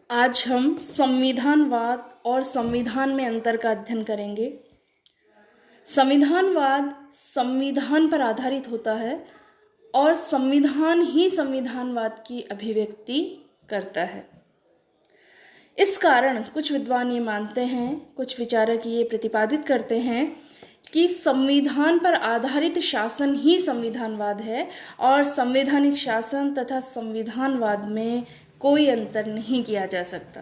आज हम संविधानवाद और संविधान में अंतर का अध्ययन करेंगे। संविधानवाद संविधान पर आधारित होता है और संविधान ही संविधानवाद की अभिव्यक्ति करता है। इस कारण कुछ विद्वान ये मानते हैं, कुछ विचारक ये प्रतिपादित करते हैं कि संविधान पर आधारित शासन ही संविधानवाद है और संवैधानिक शासन तथा संविधानवाद में कोई अंतर नहीं किया जा सकता।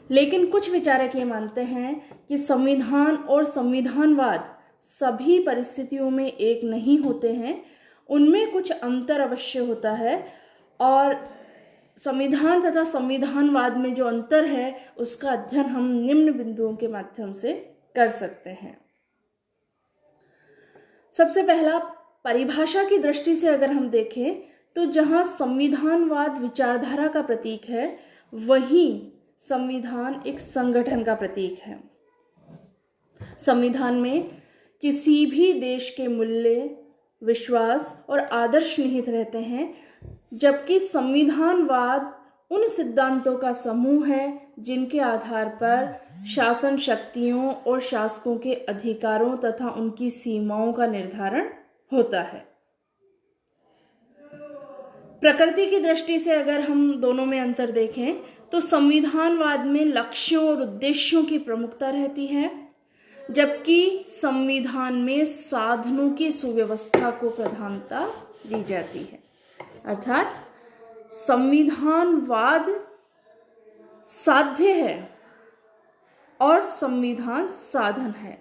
लेकिन कुछ विचारक ये मानते हैं कि संविधान और संविधानवाद सभी परिस्थितियों में एक नहीं होते हैं, उनमें कुछ अंतर अवश्य होता है और संविधान तथा संविधानवाद में जो अंतर है उसका अध्ययन हम निम्न बिंदुओं के माध्यम से कर सकते हैं। सबसे पहला, परिभाषा की दृष्टि से अगर हम देखें तो जहां संविधानवाद विचारधारा का प्रतीक है, वहीं संविधान एक संगठन का प्रतीक है। संविधान में किसी भी देश के मूल्य, विश्वास और आदर्श निहित रहते हैं, जबकि संविधानवाद उन सिद्धांतों का समूह है जिनके आधार पर शासन शक्तियों और शासकों के अधिकारों तथा उनकी सीमाओं का निर्धारण होता है। प्रकृति की दृष्टि से अगर हम दोनों में अंतर देखें तो संविधानवाद में लक्ष्यों और उद्देश्यों की प्रमुखता रहती है, जबकि संविधान में साधनों की सुव्यवस्था को प्रधानता दी जाती है। अर्थात संविधानवाद साध्य है और संविधान साधन है।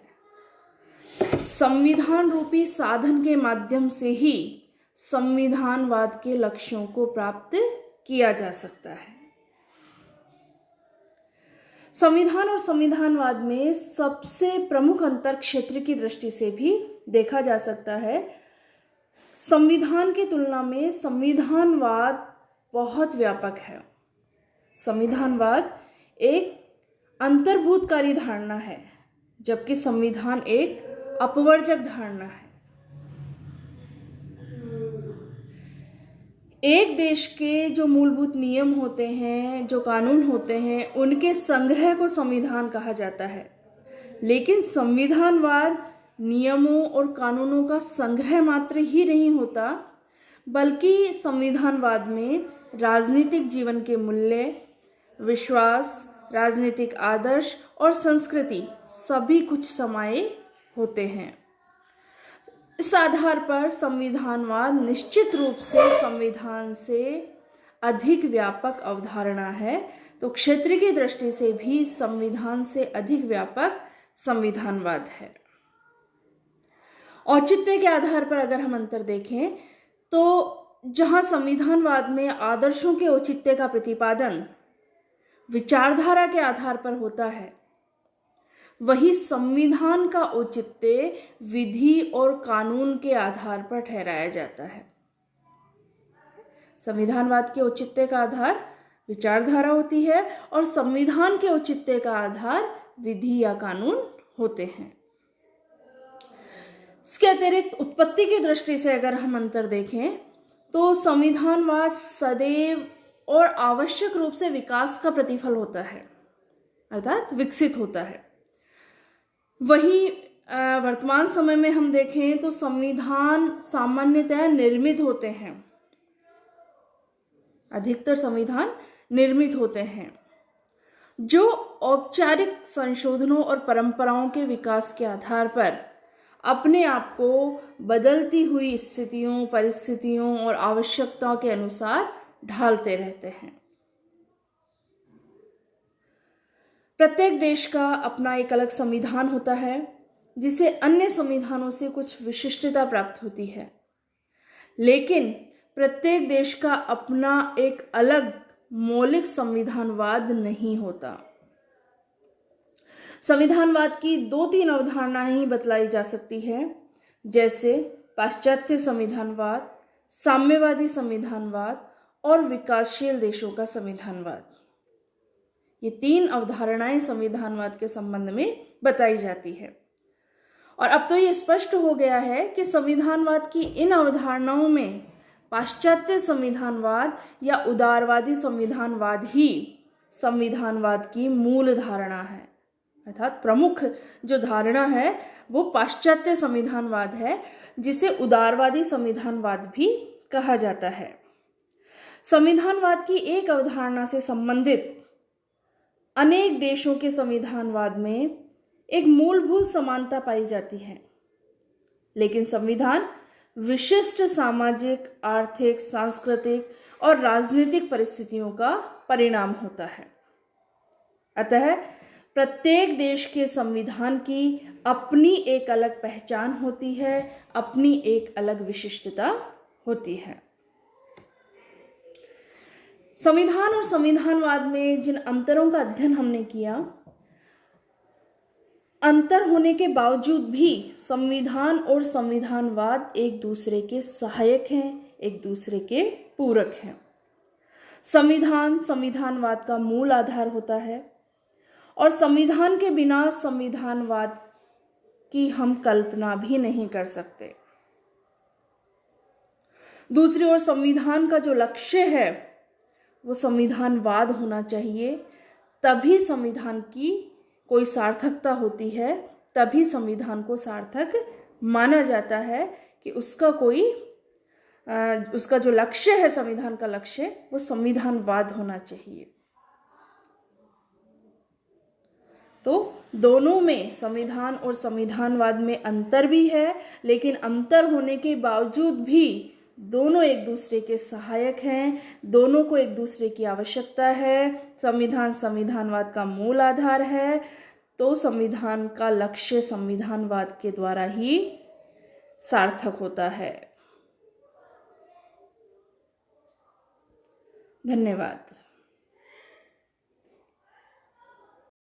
संविधान रूपी साधन के माध्यम से ही संविधानवाद के लक्ष्यों को प्राप्त किया जा सकता है। संविधान और संविधानवाद में सबसे प्रमुख अंतर क्षेत्र की दृष्टि से भी देखा जा सकता है। संविधान की तुलना में संविधानवाद बहुत व्यापक है। संविधानवाद एक अंतर्भूतकारी धारणा है, जबकि संविधान एक अपवर्जक धारणा है। एक देश के जो मूलभूत नियम होते हैं, जो कानून होते हैं, उनके संग्रह को संविधान कहा जाता है। लेकिन संविधानवाद नियमों और कानूनों का संग्रह मात्र ही नहीं होता, बल्कि संविधानवाद में राजनीतिक जीवन के मूल्य, विश्वास, राजनीतिक आदर्श और संस्कृति सभी कुछ समाये होते हैं। इस आधार पर संविधानवाद निश्चित रूप से संविधान से अधिक व्यापक अवधारणा है, तो क्षेत्र की दृष्टि से भी संविधान से अधिक व्यापक संविधानवाद है। औचित्य के आधार पर अगर हम अंतर देखें तो जहां संविधानवाद में आदर्शों के औचित्य का प्रतिपादन विचारधारा के आधार पर होता है, वही संविधान का औचित्य विधि और कानून के आधार पर ठहराया जाता है। संविधानवाद के औचित्य का आधार विचारधारा होती है और संविधान के औचित्य का आधार विधि या कानून होते हैं। इसके अतिरिक्त उत्पत्ति की दृष्टि से अगर हम अंतर देखें तो संविधानवाद सदैव और आवश्यक रूप से विकास का प्रतिफल होता है, अर्थात विकसित होता है। वहीं वर्तमान समय में हम देखें तो संविधान सामान्यतः निर्मित होते हैं। अधिकतर संविधान निर्मित होते हैं जो औपचारिक संशोधनों और परंपराओं के विकास के आधार पर अपने आप को बदलती हुई स्थितियों, परिस्थितियों और आवश्यकताओं के अनुसार ढालते रहते हैं। प्रत्येक देश का अपना एक अलग संविधान होता है, जिसे अन्य संविधानों से कुछ विशिष्टता प्राप्त होती है। लेकिन प्रत्येक देश का अपना एक अलग मौलिक संविधानवाद नहीं होता। संविधानवाद की 2-3 अवधारणाएं ही बतलाई जा सकती है, जैसे पाश्चात्य संविधानवाद, साम्यवादी संविधानवाद और विकासशील देशों का संविधानवाद। ये 3 अवधारणाएं संविधानवाद के संबंध में बताई जाती है। और अब तो ये स्पष्ट हो गया है कि संविधानवाद की इन अवधारणाओं में पाश्चात्य संविधानवाद या उदारवादी संविधानवाद ही संविधानवाद की मूल धारणा है। अर्थात प्रमुख जो धारणा है वो पाश्चात्य संविधानवाद है, जिसे उदारवादी संविधानवाद भी कहा जाता है। संविधानवाद की एक अवधारणा से संबंधित अनेक देशों के संविधानवाद में एक मूलभूत समानता पाई जाती है, लेकिन संविधान विशिष्ट सामाजिक, आर्थिक, सांस्कृतिक और राजनीतिक परिस्थितियों का परिणाम होता है। अतः प्रत्येक देश के संविधान की अपनी एक अलग पहचान होती है, अपनी एक अलग विशिष्टता होती है। संविधान और संविधानवाद में जिन अंतरों का अध्ययन हमने किया, अंतर होने के बावजूद भी संविधान और संविधानवाद एक दूसरे के सहायक हैं, एक दूसरे के पूरक हैं। संविधान संविधानवाद का मूल आधार होता है और संविधान के बिना संविधानवाद की हम कल्पना भी नहीं कर सकते। दूसरी ओर संविधान का जो लक्ष्य है वो संविधानवाद होना चाहिए, तभी संविधान की कोई सार्थकता होती है, तभी संविधान को सार्थक माना जाता है कि उसका जो लक्ष्य है, संविधान का लक्ष्य, वो संविधानवाद होना चाहिए। तो दोनों में, संविधान और संविधानवाद में अंतर भी है, लेकिन अंतर होने के बावजूद भी दोनों एक दूसरे के सहायक हैं, दोनों को एक दूसरे की आवश्यकता है। संविधान संविधानवाद का मूल आधार है, तो संविधान का लक्ष्य संविधानवाद के द्वारा ही सार्थक होता है। धन्यवाद।